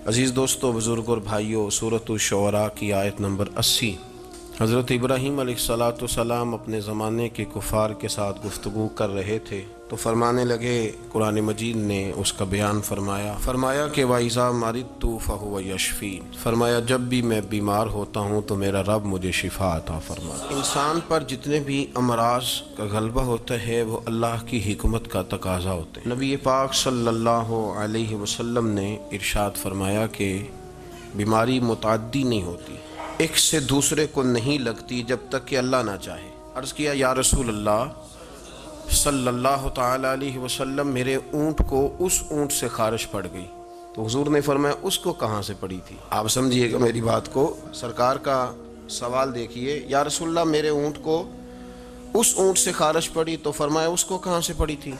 عزیز دوستو، بزرگ اور بھائیوں، سورۃ الشعراء کی آیت نمبر 80۔ حضرت ابراہیم علیہ السلام اپنے زمانے کے کفار کے ساتھ گفتگو کر رہے تھے تو فرمانے لگے، قرآن مجید نے اس کا بیان فرمایا کہ وَإِذَا مَرِضْتُ فَهُوَ يَشْفِينِ، فرمایا جب بھی میں بیمار ہوتا ہوں تو میرا رب مجھے شفا عطا فرماتا ہے۔ انسان پر جتنے بھی امراض کا غلبہ ہوتا ہے وہ اللہ کی حکمت کا تقاضا ہوتے ہیں۔ نبی پاک صلی اللہ علیہ وسلم نے ارشاد فرمایا کہ بیماری متعدی نہیں ہوتی، ایک سے دوسرے کو نہیں لگتی جب تک کہ اللہ نہ چاہے۔ عرض کیا، یا رسول اللہ صلی اللہ تعالی علیہ وسلم، میرے اونٹ کو اس اونٹ سے خارش پڑ گئی، تو حضور نے فرمایا اس کو کہاں سے پڑی تھی؟ آپ سمجھیے گا میری بات کو، سرکار کا سوال دیکھیے، یا رسول اللہ میرے اونٹ کو اس اونٹ سے خارش پڑی، تو فرمایا اس کو کہاں سے پڑی تھی؟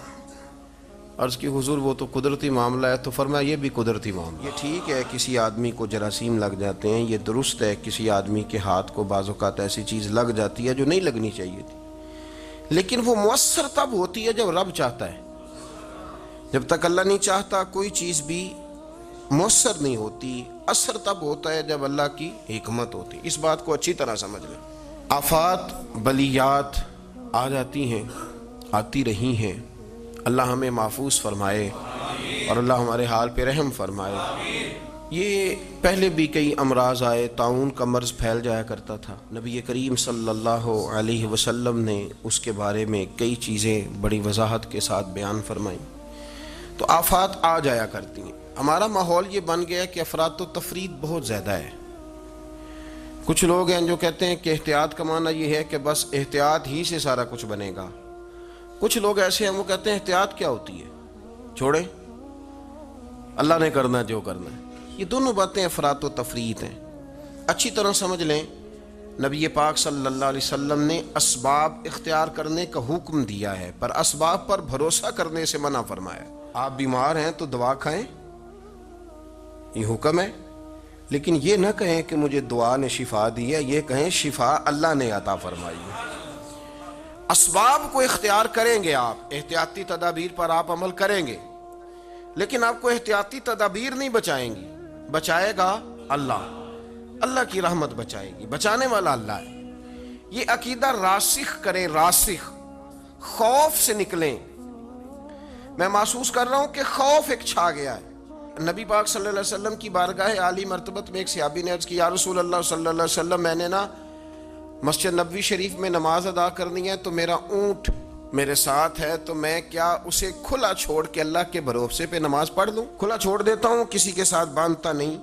عرض کی، حضور وہ تو قدرتی معاملہ ہے، تو فرمایا یہ بھی قدرتی معاملہ۔ یہ ٹھیک ہے کسی آدمی کو جراثیم لگ جاتے ہیں، یہ درست ہے کسی آدمی کے ہاتھ کو بعض اوقات ایسی چیز لگ جاتی ہے جو نہیں لگنی چاہیے تھی، لیکن وہ مؤثر تب ہوتی ہے جب رب چاہتا ہے۔ جب تک اللہ نہیں چاہتا کوئی چیز بھی مؤثر نہیں ہوتی، اثر تب ہوتا ہے جب اللہ کی حکمت ہوتی۔ اس بات کو اچھی طرح سمجھ لیں۔ آفات بلیات آ جاتی ہیں، آتی رہی ہیں، اللہ ہمیں محفوظ فرمائے اور اللہ ہمارے حال پہ رحم فرمائے۔ یہ پہلے بھی کئی امراض آئے، طاعون کا مرض پھیل جایا کرتا تھا، نبی کریم صلی اللہ علیہ وسلم نے اس کے بارے میں کئی چیزیں بڑی وضاحت کے ساتھ بیان فرمائیں۔ تو آفات آ جایا کرتی ہیں۔ ہمارا ماحول یہ بن گیا کہ افراط و تفریط بہت زیادہ ہے۔ کچھ لوگ ہیں جو کہتے ہیں کہ احتیاط کا معنی یہ ہے کہ بس احتیاط ہی سے سارا کچھ بنے گا۔ کچھ لوگ ایسے ہیں وہ کہتے ہیں احتیاط کیا ہوتی ہے، چھوڑیں اللہ نے کرنا جو کرنا ہے۔ یہ دونوں باتیں افراط و تفریط ہیں۔ اچھی طرح سمجھ لیں، نبی پاک صلی اللہ علیہ وسلم نے اسباب اختیار کرنے کا حکم دیا ہے، پر اسباب پر بھروسہ کرنے سے منع فرمایا۔ آپ بیمار ہیں تو دعا کھائیں، یہ حکم ہے، لیکن یہ نہ کہیں کہ مجھے دعا نے شفا دی ہے، یہ کہیں شفا اللہ نے عطا فرمائی ہے۔ اسباب کو اختیار کریں گے، آپ احتیاطی تدابیر پر آپ عمل کریں گے، لیکن آپ کو احتیاطی تدابیر نہیں بچائیں گی، بچائے گا اللہ، اللہ کی رحمت بچائے گی، بچانے والا اللہ ہے۔ یہ عقیدہ راسخ کریں، راسخ، خوف سے نکلیں۔ میں محسوس کر رہا ہوں کہ خوف ایک چھا گیا ہے۔ نبی پاک صلی اللہ علیہ وسلم کی بارگاہ عالی مرتبت میں ایک صحابی نے عرض کی، یا رسول اللہ صلی اللہ علیہ وسلم، میں نے نا مسجد نبوی شریف میں نماز ادا کرنی ہے، تو میرا اونٹ میرے ساتھ ہے، تو میں کیا اسے کھلا چھوڑ کے اللہ کے بھروسے پہ نماز پڑھ لوں؟ کھلا چھوڑ دیتا ہوں، کسی کے ساتھ باندھتا نہیں،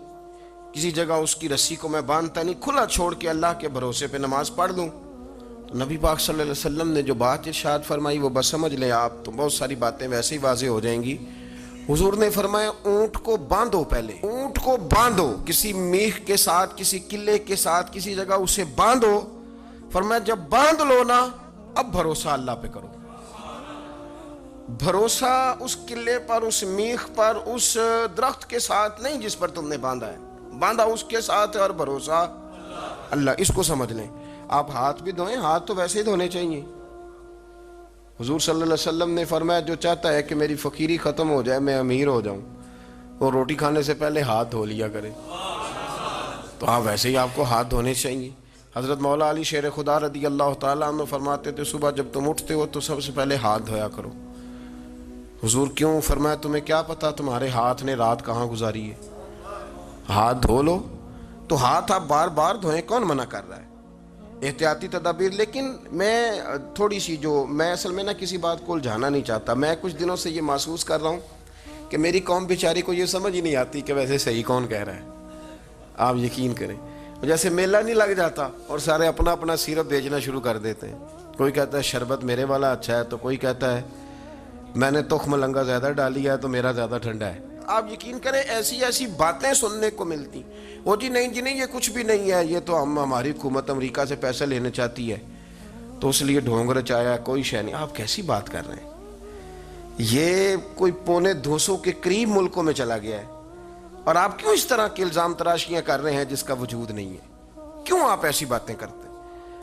کسی جگہ اس کی رسی کو میں باندھتا نہیں، کھلا چھوڑ کے اللہ کے بھروسے پہ نماز پڑھ لوں؟ تو نبی پاک صلی اللہ علیہ وسلم نے جو بات ارشاد فرمائی وہ بس سمجھ لیں آپ، تو بہت ساری باتیں ویسے ہی واضح ہو جائیں گی۔ حضور نے فرمایا اونٹ کو باندھو، پہلے اونٹ کو باندھو، کسی میخ کے ساتھ، کسی قلعے کے ساتھ، کسی جگہ اسے باندھو۔ فرمایا جب باندھ لو نا، اب بھروسہ اللہ پہ کرو۔ بھروسہ اس قلعے پر، اس میخ پر، اس درخت کے ساتھ نہیں جس پر تم نے باندھا ہے، باندھا اس کے ساتھ ہے، اور بھروسہ اللہ۔ اس کو سمجھ لیں۔ آپ ہاتھ بھی دھوئیں، ہاتھ تو ویسے ہی دھونے چاہیے۔ حضور صلی اللہ علیہ وسلم نے فرمایا جو چاہتا ہے کہ میری فقیری ختم ہو جائے، میں امیر ہو جاؤں، وہ روٹی کھانے سے پہلے ہاتھ دھو لیا کرے۔ تو آپ ویسے ہی آپ کو ہاتھ دھونے چاہیے۔ حضرت مولا علی شیر خدا رضی اللہ تعالیٰ عنہ فرماتے تھے، صبح جب تم اٹھتے ہو تو سب سے پہلے ہاتھ دھویا کرو۔ حضور کیوں؟ فرمایا تمہیں کیا پتا تمہارے ہاتھ نے رات کہاں گزاری ہے، ہاتھ دھو لو۔ تو ہاتھ آپ بار بار دھوئیں، کون منع کر رہا ہے؟ احتیاطی تدابیر۔ لیکن میں تھوڑی سی میں اصل میں کسی بات کو الجھانا نہیں چاہتا، میں کچھ دنوں سے یہ محسوس کر رہا ہوں کہ میری قوم بیچاری کو یہ سمجھ ہی نہیں آتی کہ ویسے صحیح کون کہہ رہا ہے۔ آپ یقین کریں، جیسے میلہ نہیں لگ جاتا اور سارے اپنا اپنا سیرپ بیچنا شروع کر دیتے ہیں۔ کوئی کہتا ہے شربت میرے والا اچھا ہے، تو کوئی کہتا ہے میں نے تخم لنگا زیادہ ڈالی ہے تو میرا زیادہ ٹھنڈا ہے۔ آپ یقین کریں ایسی ایسی باتیں سننے کو ملتی، وہ جی نہیں یہ کچھ بھی نہیں ہے، یہ تو ہماری حکومت امریکہ سے پیسہ لینا چاہتی ہے تو اس لیے ڈھونگ رچایا، کوئی شے نہیں۔ آپ کیسی بات کر رہے ہیں؟ یہ کوئی 250 کے قریب ملکوں میں چلا گیا ہے، اور آپ کیوں اس طرح کے الزام تراشیاں کر رہے ہیں جس کا وجود نہیں ہے؟ کیوں آپ ایسی باتیں کرتے ہیں؟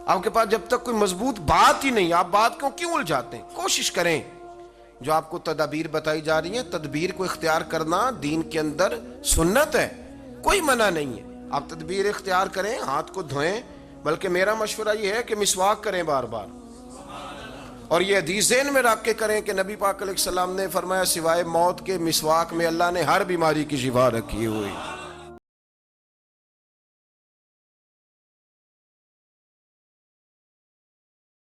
آپ کے پاس جب تک کوئی مضبوط بات ہی نہیں، آپ بات کو کیوں الجھاتے ہیں؟ کوشش کریں، جو آپ کو تدابیر بتائی جا رہی ہیں، تدبیر کو اختیار کرنا دین کے اندر سنت ہے۔ کوئی منع نہیں ہے، آپ تدبیر اختیار کریں، ہاتھ کو دھوئیں، بلکہ میرا مشورہ یہ ہے کہ مسواک کریں بار بار، اور یہ حدیث ذہن میں رکھ کے کریں کہ نبی پاک علیہ السلام نے فرمایا سوائے موت کے مسواک میں اللہ نے ہر بیماری کی شفا رکھی ہوئی۔